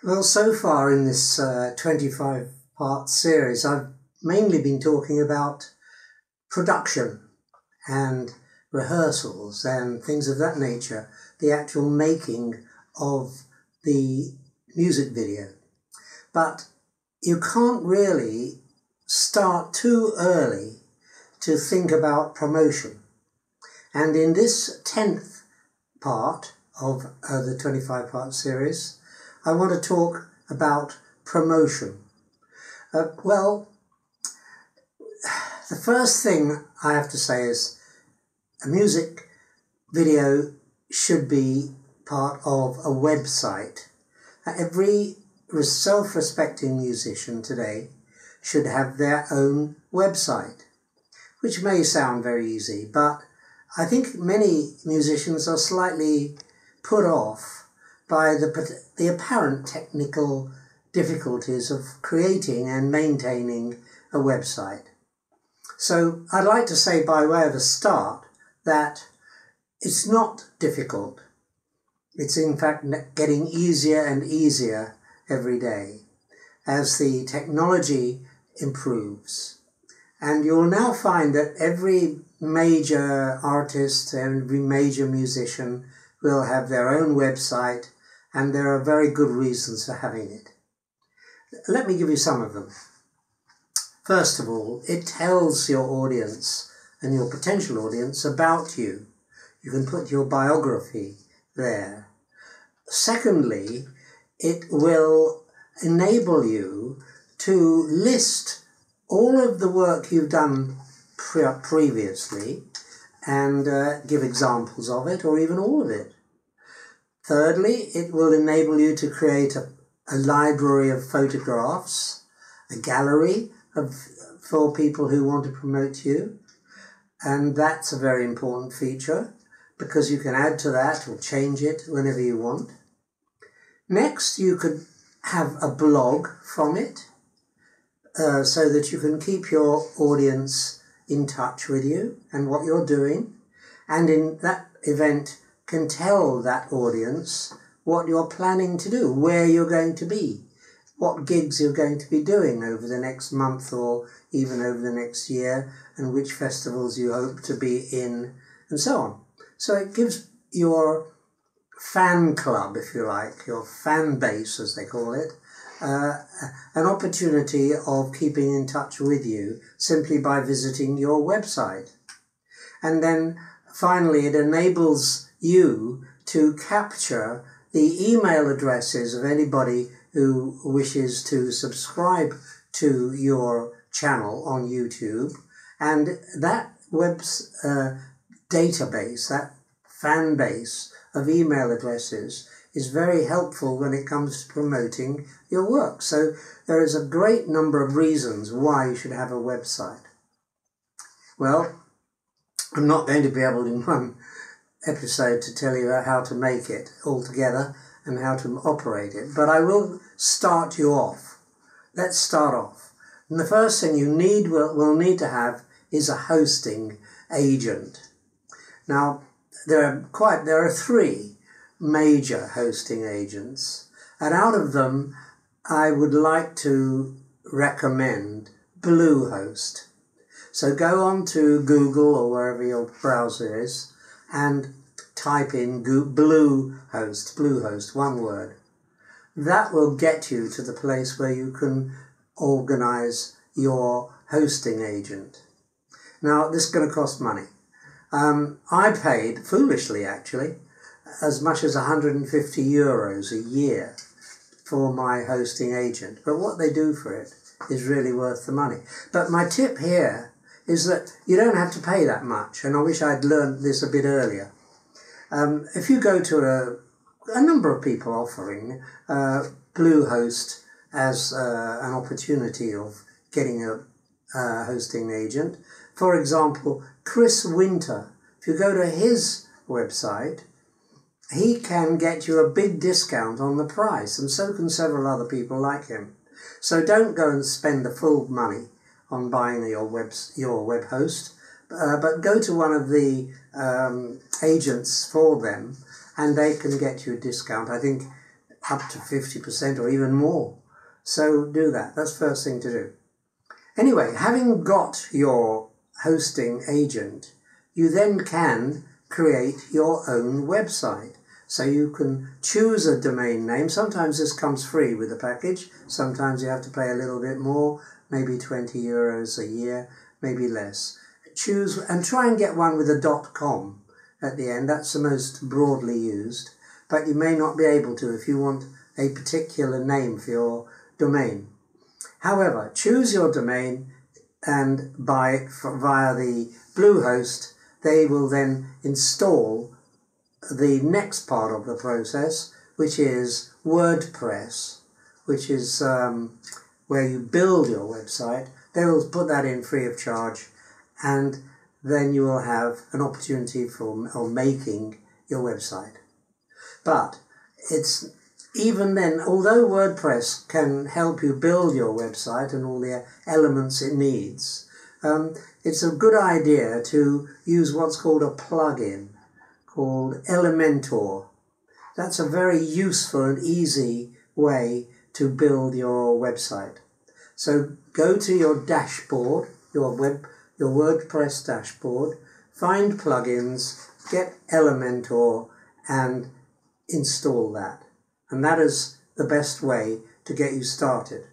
Well, so far in this 25-part series, I've mainly been talking about production and rehearsals and things of that nature, the actual making of the music video. But you can't really start too early to think about promotion. And in this 10th part of the 25-part series, I want to talk about promotion. Well, the first thing I have to say is a music video should be part of a website. Every self-respecting musician today should have their own website, which may sound very easy, but I think many musicians are slightly put off by the apparent technical difficulties of creating and maintaining a website. So I'd like to say by way of a start that it's not difficult. It's in fact getting easier and easier every day as the technology improves. And you'll now find that every major artist, every major musician will have their own website, and there are very good reasons for having it. Let me give you some of them. First of all, it tells your audience and your potential audience about you. You can put your biography there. Secondly, it will enable you to list all of the work you've done previously and give examples of it, or even all of it. Thirdly, it will enable you to create a library of photographs, a gallery for people who want to promote you. And that's a very important feature because you can add to that or change it whenever you want. Next, you could have a blog from it so that you can keep your audience in touch with you and what you're doing. And in that event, can tell that audience what you're planning to do, where you're going to be, what gigs you're going to be doing over the next month or even over the next year, and which festivals you hope to be in, and so on. So it gives your fan club, if you like, your fan base, as they call it, an opportunity of keeping in touch with you simply by visiting your website. And then finally, it enables you to capture the email addresses of anybody who wishes to subscribe to your channel on YouTube. And that web's database, that fan base of email addresses is very helpful when it comes to promoting your work. So there is a great number of reasons why you should have a website. Well, I'm not going to be able in one episode to tell you how to make it altogether and how to operate it, but I will start you off. Let's start off. And the first thing you will need to have is a hosting agent. Now, there are 3 major hosting agents, and out of them, I would like to recommend Bluehost. So go on to Google or wherever your browser is and type in Bluehost, one word. That will get you to the place where you can organize your hosting agent. Now, this is going to cost money. I paid, foolishly actually, as much as €150 a year for my hosting agent. But what they do for it is really worth the money. But my tip here is that you don't have to pay that much, and I wish I'd learned this a bit earlier. If you go to a number of people offering Bluehost as an opportunity of getting a hosting agent, for example, Chris Winter, if you go to his website, he can get you a big discount on the price, and so can several other people like him. So don't go and spend the full money on buying your web host, but go to one of the agents for them and they can get you a discount. I think up to 50% or even more. So do that. That's the first thing to do. Anyway, having got your hosting agent, you then can create your own website. So you can choose a domain name. Sometimes this comes free with the package. Sometimes you have to pay a little bit more, maybe 20 euros a year, maybe less. Choose and try and get one with a .com at the end. That's the most broadly used. But you may not be able to if you want a particular name for your domain. However, choose your domain and buy it via the Bluehost. They will then install the next part of the process, which is WordPress, which is where you build your website. They will put that in free of charge, and then you will have an opportunity for making your website. But it's even then, although WordPress can help you build your website and all the elements it needs, it's a good idea to use what's called a plugin called Elementor. That's a very useful and easy way to build your website. So go to your dashboard, your WordPress dashboard, find plugins, get Elementor and install that. And that is the best way to get you started.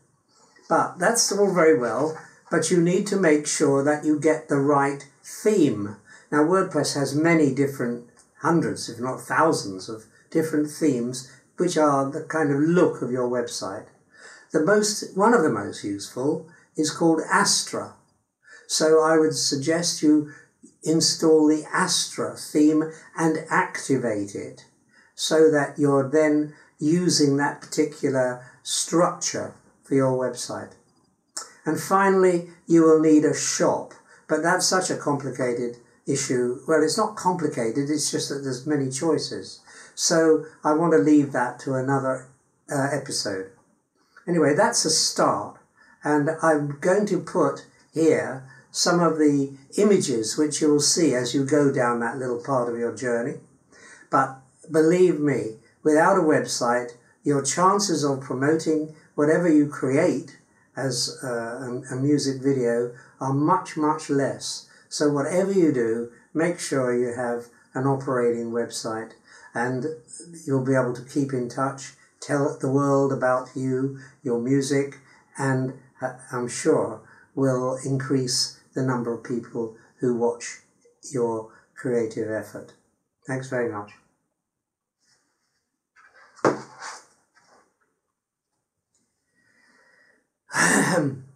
But that's all very well, but you need to make sure that you get the right theme. Now WordPress has many different, hundreds if not thousands of different themes which are the kind of look of your website. One of the most useful is called Astra. So I would suggest you install the Astra theme and activate it so that you're then using that particular structure for your website. And finally, you will need a shop, but that's such a complicated issue. Well, it's not complicated, it's just that there's many choices. So I want to leave that to another episode. Anyway, that's a start. And I'm going to put here some of the images which you'll see as you go down that little part of your journey. But believe me, without a website, your chances of promoting whatever you create as a music video are much, much less. So whatever you do, make sure you have an operating website and you'll be able to keep in touch, tell the world about you, your music, and I'm sure will increase the number of people who watch your creative effort. Thanks very much. Ahem.